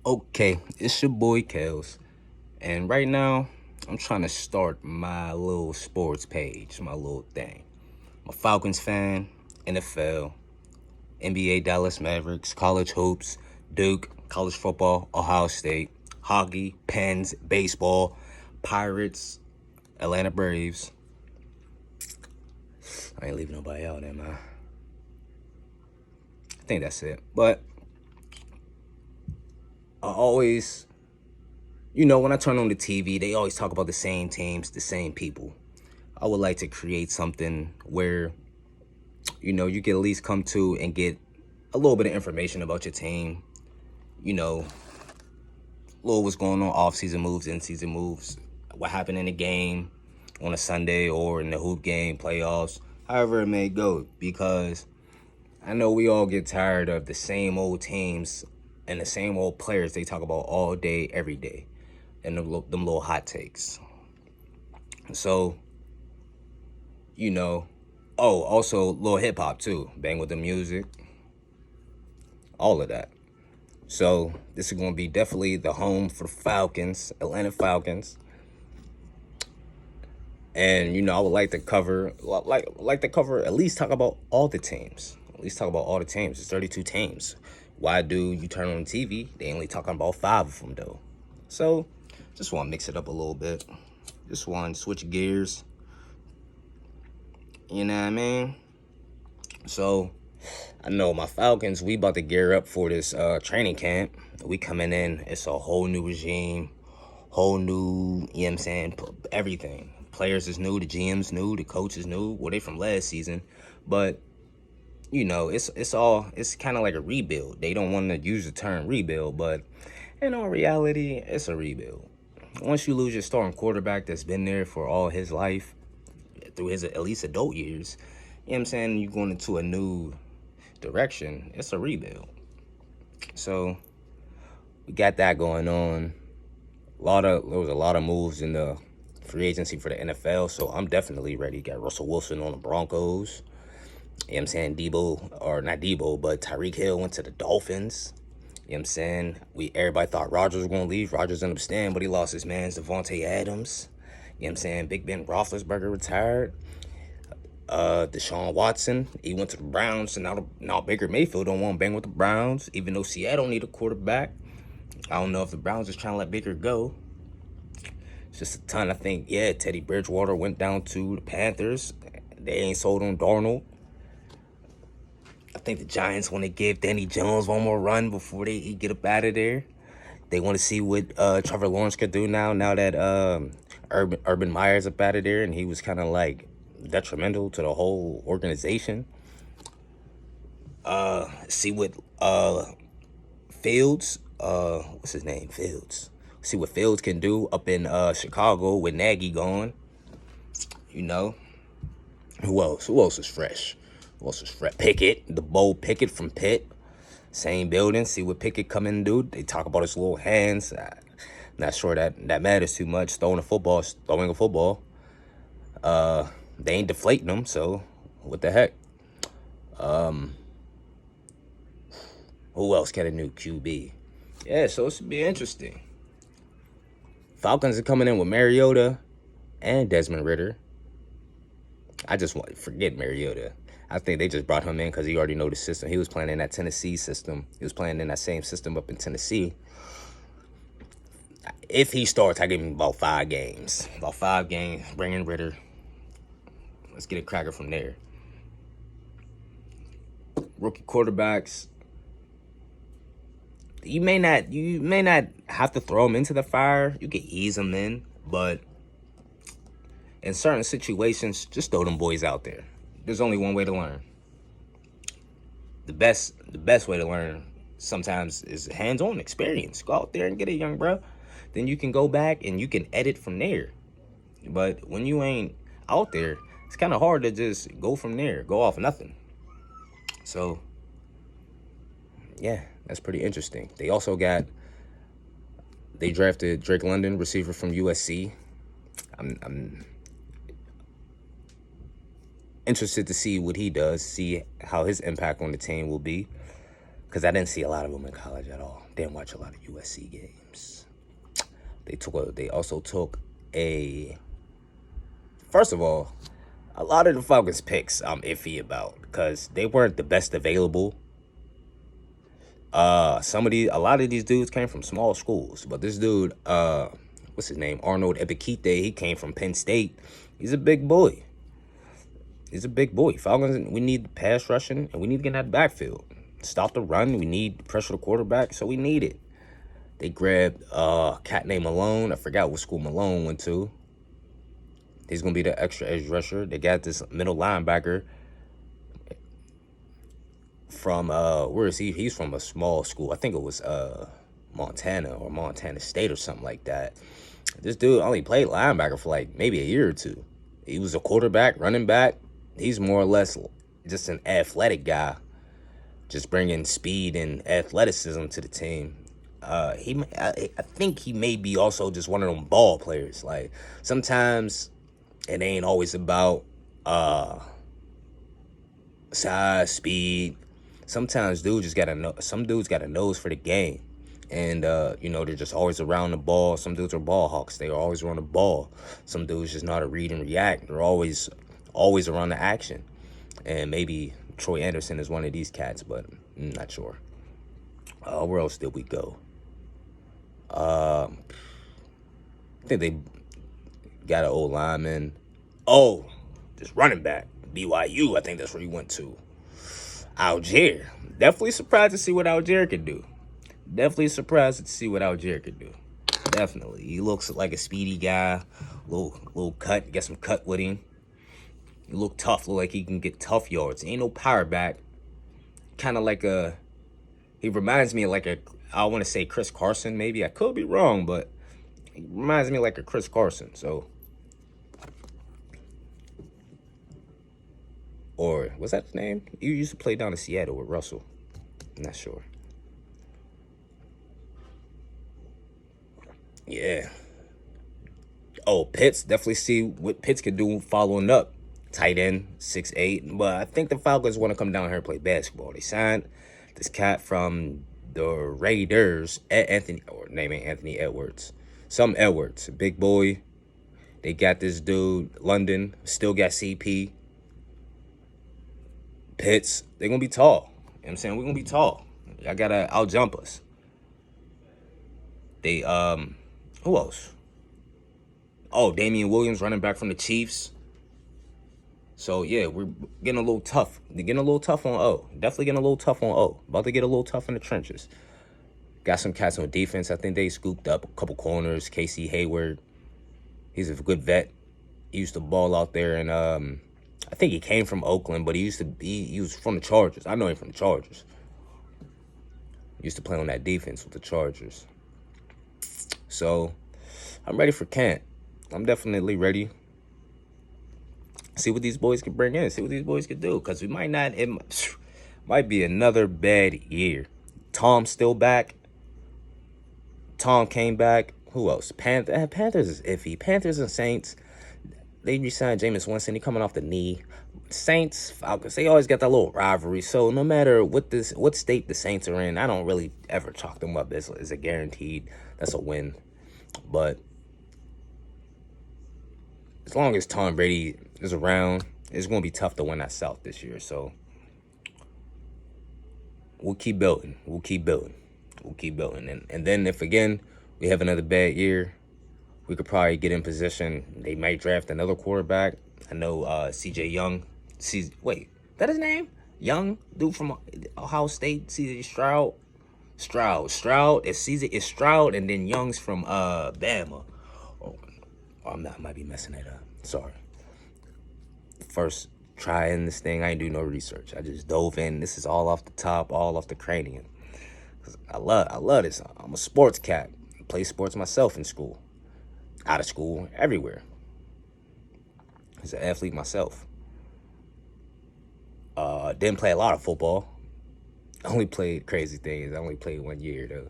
Okay, it's your boy Kels, and right now I'm trying to start my little sports page, my little thing. I'm a Falcons fan, NFL, NBA, Dallas Mavericks, college hoops, Duke, college football, Ohio State, hockey, Pens, baseball, Pirates, Atlanta Braves. I ain't leaving nobody out, am I? I think that's it. But I always, when I turn on the TV, they always talk about the same teams, the same people. I would like to create something where, you can at least come to and get a little bit of information about your team, you know, a little what's going on, off-season moves, in-season moves, what happened in the game on a Sunday or in the hoop game, playoffs, however it may go, because I know we all get tired of the same old teams and the same old players they talk about all day, every day, and them little hot takes. So, you know, oh, also little hip hop too, bang with the music, all of that. So this is going to be definitely the home for Falcons, Atlanta Falcons. And I would like to cover at least talk about all the teams. At least talk about all the teams. It's 32 teams. Why do you turn on the TV? They only talking about 5 of them though. So just want to mix it up a little bit. Just want to switch gears. You know what I mean? So I know my Falcons, we about to gear up for this training camp. We coming in, it's a whole new regime, whole new, you know what I'm saying, everything. Players is new, the GM's new, the coach is new. Well, they from last season. But, it's kind of like a rebuild. They don't want to use the term rebuild, but in all reality, it's a rebuild. Once you lose your starting quarterback that's been there for all his life, through his at least adult years, you know what I'm saying, you're going into a new direction, it's a rebuild. So we got that going on. There was a lot of moves in the free agency for the NFL, so I'm definitely ready. Got Russell Wilson on the Broncos. You know what I'm saying? Debo, or not Debo, but Tyreek Hill went to the Dolphins. You know what I'm saying? Everybody thought Rodgers was gonna leave. Rodgers ended up staying, but he lost his man, Devontae Adams. You know what I'm saying? Big Ben Roethlisberger retired. Deshaun Watson, he went to the Browns, and now Baker Mayfield don't want to bang with the Browns, even though Seattle need a quarterback. I don't know if the Browns is trying to let Baker go. It's just a ton. I think, yeah, Teddy Bridgewater went down to the Panthers. They ain't sold on Darnold. I think the Giants want to give Danny Jones one more run before they get up out of there. They want to see what Trevor Lawrence could do now that Urban Meyer's up out of there, and he was kind of like detrimental to the whole organization. See what Fields, what's his name? Fields. See what Fields can do up in Chicago with Nagy gone. You know. Who else? Who else is fresh? Who else is fresh? Pickett, the bold Pickett from Pitt. Same building. See what Pickett come in and do. They talk about his little hands. Not sure that matters too much. Throwing a football. They ain't deflating them, so what the heck? Who else got a new QB? Yeah, so it should be interesting. Falcons are coming in with Mariota and Desmond Ritter. I just want to forget Mariota. I think they just brought him in because he already know the system. He was playing in that Tennessee system. He was playing in that same system up in Tennessee. If he starts, I give him about 5 games. About 5 games, bring in Ritter. Let's get a cracker from there. Rookie quarterbacks. You may not have to throw them into the fire. You can ease them in, but in certain situations, just throw them boys out there. There's only one way to learn. The best way to learn sometimes is hands-on experience. Go out there and get it, young bro. Then you can go back and you can edit from there. But when you ain't out there, it's kind of hard to just go from there, go off nothing. So, yeah, that's pretty interesting. They drafted Drake London, receiver from USC. I'm interested to see what he does, see how his impact on the team will be. because I didn't see a lot of them in college at all. Didn't watch a lot of USC games. They also took a. First of all, a lot of the Falcons picks I'm iffy about because they weren't the best available. A lot of these dudes came from small schools, but this dude, what's his name, Arnold Ebiketie, he came from Penn State. He's a big boy. Falcons, we need pass rushing, and we need to get in that backfield. Stop the run. We need pressure the quarterback, so we need it. They grabbed a cat named Malone. I forgot what school Malone went to. He's going to be the extra edge rusher. They got this middle linebacker from, where is he? He's from a small school. I think it was Montana or Montana State or something like that. This dude only played linebacker for like maybe a year or two. He was a quarterback, running back. He's more or less just an athletic guy, just bringing speed and athleticism to the team. I think he may be also just one of them ball players. Like, sometimes it ain't always about size, speed. Sometimes some dudes got a nose for the game. And, they're just always around the ball. Some dudes are ball hawks. They always run the ball. Some dudes just know how to read and react. They're always around the action. And maybe Troy Anderson is one of these cats, but I'm not sure. Where else did we go? I think they got an old lineman. Oh, this running back, BYU, I think that's where he went to. Algier. Definitely surprised to see what Algier could do. Definitely. He looks like a speedy guy. Little cut. Get some cut with him. He look tough. Look like he can get tough yards. Ain't no power back. Kind of like he reminds me of I want to say Chris Carson maybe. I could be wrong, but he reminds me like a Chris Carson. So, or was that his name? He used to play down in Seattle with Russell. I'm not sure. Yeah. Oh, Pitts, definitely see what Pitts could do following up. Tight end, 6'8". But I think the Falcons want to come down here and play basketball. They signed this cat from the Raiders, Anthony Edwards. Some Edwards, big boy. They got this dude, London, still got CP. Pitts, they're going to be tall. You know what I'm saying? We're going to be tall. Y'all got to outjump us. They, who else? Oh, Damian Williams, running back from the Chiefs. So, yeah, we're getting a little tough. They're getting a little tough on O. Definitely getting a little tough on O. About to get a little tough in the trenches. Got some cats on defense. I think they scooped up a couple corners. Casey Hayward. He's a good vet. He used to ball out there. And I think he came from Oakland, but he was from the Chargers. I know him from the Chargers. He used to play on that defense with the Chargers. So, I'm ready for camp. I'm definitely ready. See what these boys can bring in. See what these boys can do. Because it might be another bad year. Tom's still back. Tom came back. Who else? Panthers is iffy. Panthers and Saints. They re-signed Jameis Winston. He coming off the knee. Saints, Falcons, they always got that little rivalry. So no matter what state the Saints are in, I don't really ever chalk them up as a guaranteed. That's a win. But as long as Tom Brady is around, it's going to be tough to win that South this year. So we'll keep building. And then if, again, we have another bad year, we could probably get in position. They might draft another quarterback. I know CJ Young. That his name? Young? Dude from Ohio State. CJ Stroud. Stroud. It's Stroud, and then Young's from Bama. I might be messing it up. Sorry. First trying this thing, I ain't do no research. I just dove in. This is all off the top, all off the cranium. I love this. I'm a sports cat. I play sports myself in school, out of school, everywhere. As an athlete myself. Didn't play a lot of football. I only played crazy things. I only played 1 year though.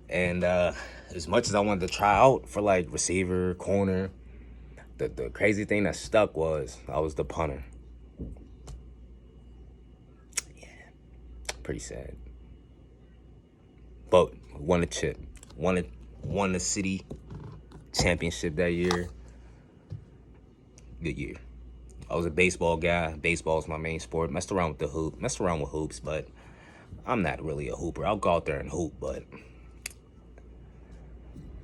And as much as I wanted to try out for like receiver, corner, the crazy thing that stuck was I was the punter. Yeah. Pretty sad. But won a chip. Won the city championship that year. Good year. I was a baseball guy. Baseball is my main sport. Messed around with hoops, but I'm not really a hooper. I'll go out there and hoop, but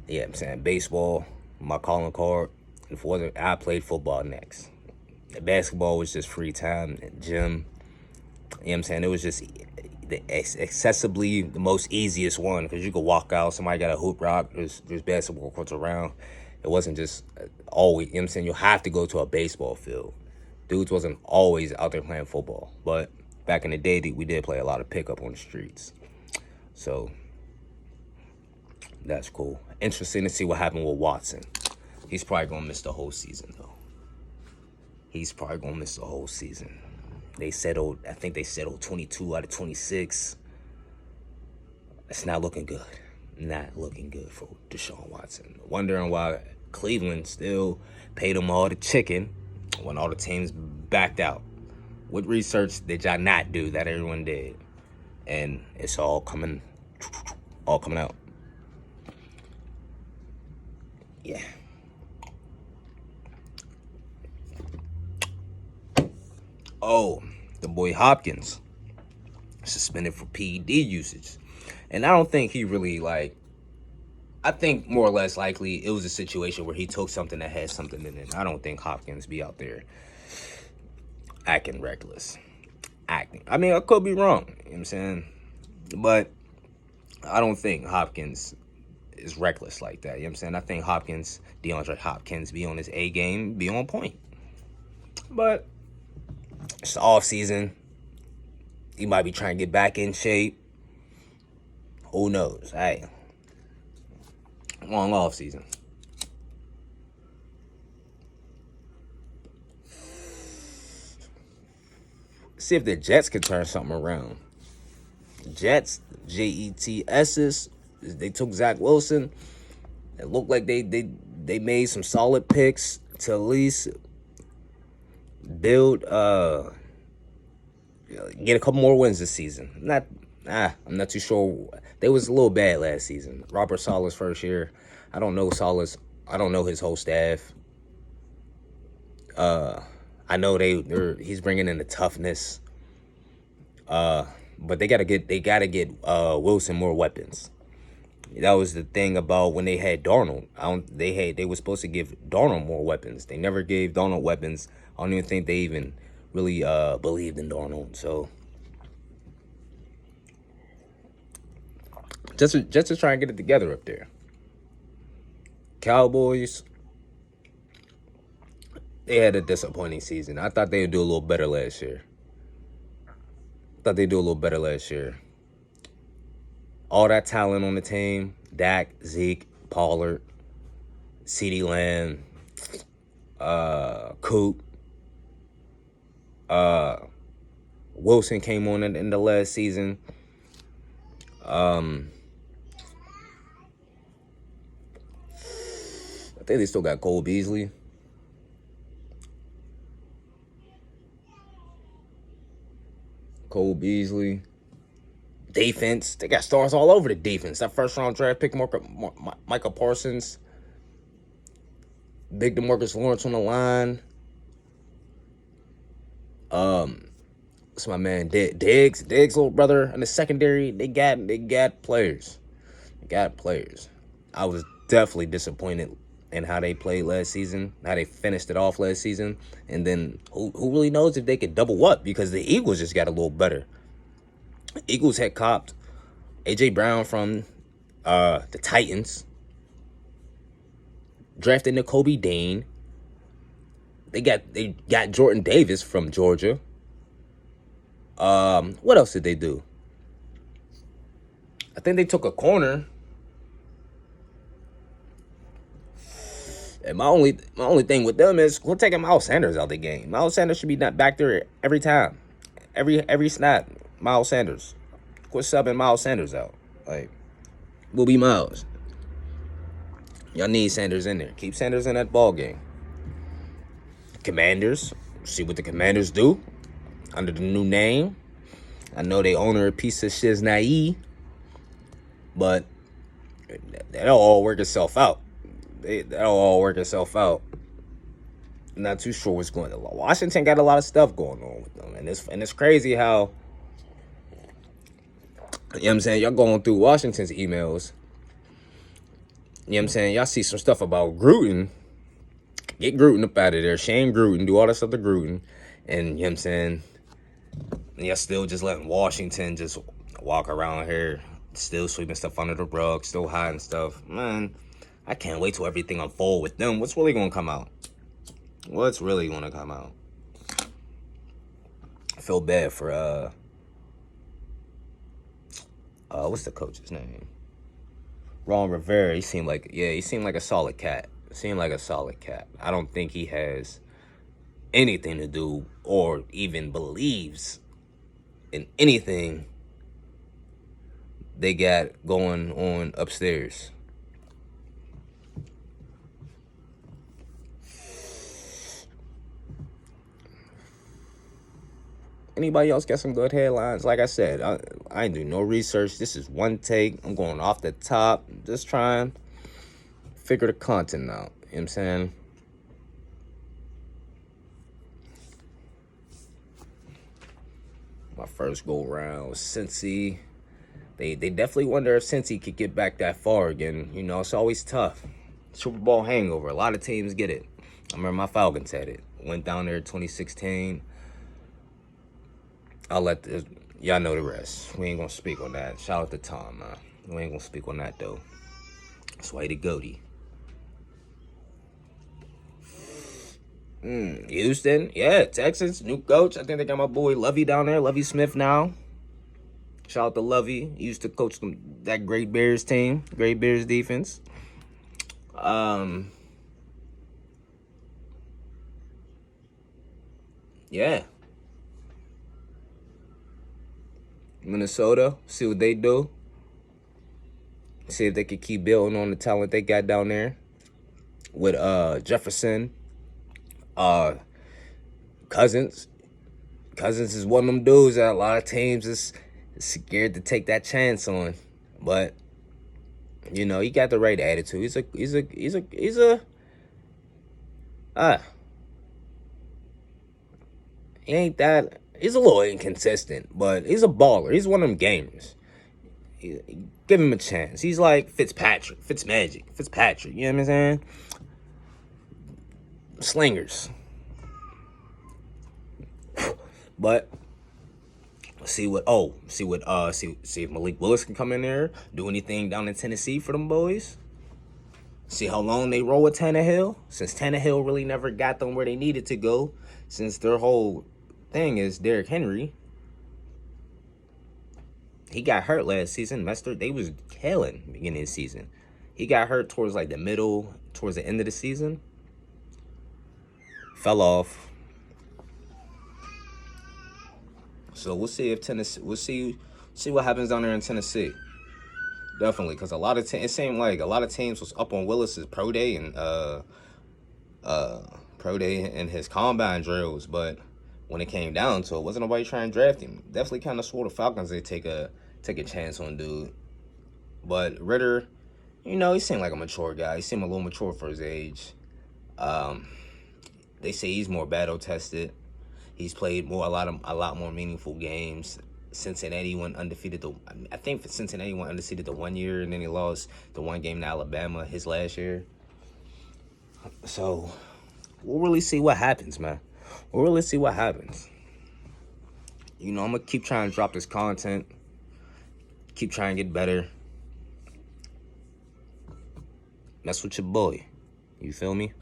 yeah, I'm saying baseball, my calling card. If it wasn't, I played football next. Basketball was just free time, gym. You know what I'm saying? It was just accessibly the most easiest one because you could walk out, somebody got a hoop rock, there's basketball courts around. It wasn't just always, you know what I'm saying? You have to go to a baseball field. Dudes wasn't always out there playing football, but back in the day, we did play a lot of pickup on the streets. So that's cool. Interesting to see what happened with Watson. He's probably going to miss the whole season, though. I think they settled 22 out of 26. It's not looking good. Not looking good for Deshaun Watson. Wondering why Cleveland still paid him all the chicken when all the teams backed out. What research did y'all not do that everyone did? And it's all coming out. Yeah. Oh, the boy Hopkins suspended for PED usage. And I don't think he really, I think more or less likely it was a situation where he took something that had something in it. I don't think Hopkins be out there acting reckless. I mean, I could be wrong, you know what I'm saying? But I don't think Hopkins is reckless like that, you know what I'm saying? I think DeAndre Hopkins be on his A game, be on point. But it's the offseason. He might be trying to get back in shape. Who knows? Hey, long offseason. See if the Jets could turn something around. Jets, Jets, they took Zach Wilson. It looked like they made some solid picks to at least build, get a couple more wins this season. I'm not too sure. They was a little bad last season. Robert Saleh's first year. I don't know his whole staff. I know he's bringing in the toughness. But they gotta get Wilson more weapons. That was the thing about when they had Darnold. They were supposed to give Darnold more weapons. They never gave Darnold weapons. I don't even think they even really believed in Darnold. So just to try and get it together up there. Cowboys, they had a disappointing season. I thought they would do a little better last year. All that talent on the team, Dak, Zeke, Pollard, CeeDee Lamb, Coop, Wilson came on in the last season. I think they still got Cole Beasley. Defense, they got stars all over the defense. That first round draft pick, Micah Parsons, big DeMarcus Lawrence on the line. What's my man Diggs' little brother in the secondary. They got players. I was definitely disappointed in how they played last season, how they finished it off last season, and then who really knows if they could double up because the Eagles just got a little better. Eagles had copped A.J. Brown from the Titans, drafted Nakobe Dean. They got Jordan Davis from Georgia. What else did they do? I think they took a corner. And my only thing with them is we're taking Miles Sanders out of the game. Miles Sanders should be not back there every time. Every snap, Miles Sanders. Quit subbing Miles Sanders out. We'll be Miles. Y'all need Sanders in there. Keep Sanders in that ball game. Commanders. See what the Commanders do under the new name. I know they owner a piece of shit's naive, but that'll all work itself out. That'll all work itself out. I'm not too sure what's going on. Washington got a lot of stuff going on with them, and it's crazy how, you know what I'm saying, y'all going through Washington's emails. You know what I'm saying? Y'all see some stuff about Gruden. Get Gruden up out of there. Shane Gruden. Do all that stuff to Gruden. And, you know what I'm saying? Y'all still just letting Washington just walk around here. Still sweeping stuff under the rug. Still hiding stuff. Man, I can't wait till everything unfold with them. What's really going to come out? What's really going to come out? I feel bad for, what's the coach's name? Ron Rivera. He seemed like a solid cat. I don't think he has anything to do or even believes in anything they got going on upstairs. Anybody else got some good headlines? Like I said, I ain't doing no research. This is one take. I'm going off the top. Just trying to figure the content out. You know what I'm saying? My first go round was Cincy. They definitely wonder if Cincy could get back that far again. You know, it's always tough. Super Bowl hangover. A lot of teams get it. I remember my Falcons had it. Went down there in 2016. I'll let y'all know the rest. We ain't gonna speak on that. Shout out to Tom, man. We ain't gonna speak on that though. That's why he the goatee. Houston, yeah, Texans, new coach. I think they got my boy Lovey down there, Lovey Smith now. Shout out to Lovey. He used to coach that Great Bears team, Great Bears defense. Yeah. Minnesota, see what they do. See if they could keep building on the talent they got down there with Jefferson, Cousins. Cousins is one of them dudes that a lot of teams is scared to take that chance on, but you know he got the right attitude. He's he ain't that. He's a little inconsistent, but he's a baller. He's one of them gamers. Give him a chance. He's like Fitzpatrick. You know what I'm saying? Slingers. But see if Malik Willis can come in there, do anything down in Tennessee for them boys. See how long they roll with Tannehill. Since Tannehill really never got them where they needed to go, since their whole thing is Derrick Henry. He got hurt last season. They was killing beginning of the season. He got hurt towards like the end of the season. Fell off. So we'll see if Tennessee. We'll see what happens down there in Tennessee. Definitely, because it seemed like a lot of teams was up on Willis's pro day and his combine drills, but when it came down to it, wasn't nobody trying to draft him. Definitely kind of swore the Falcons they take a chance on dude. But Ritter, you know, he seemed like a mature guy. He seemed a little mature for his age. They say he's more battle tested. He's played a lot more meaningful games. Cincinnati went undefeated. I think Cincinnati went undefeated the 1 year, and then he lost the one game to Alabama his last year. So we'll really see what happens, man. We'll really see what happens. You know, I'm gonna keep trying to drop this content. Keep trying to get better. Mess with your boy. You feel me?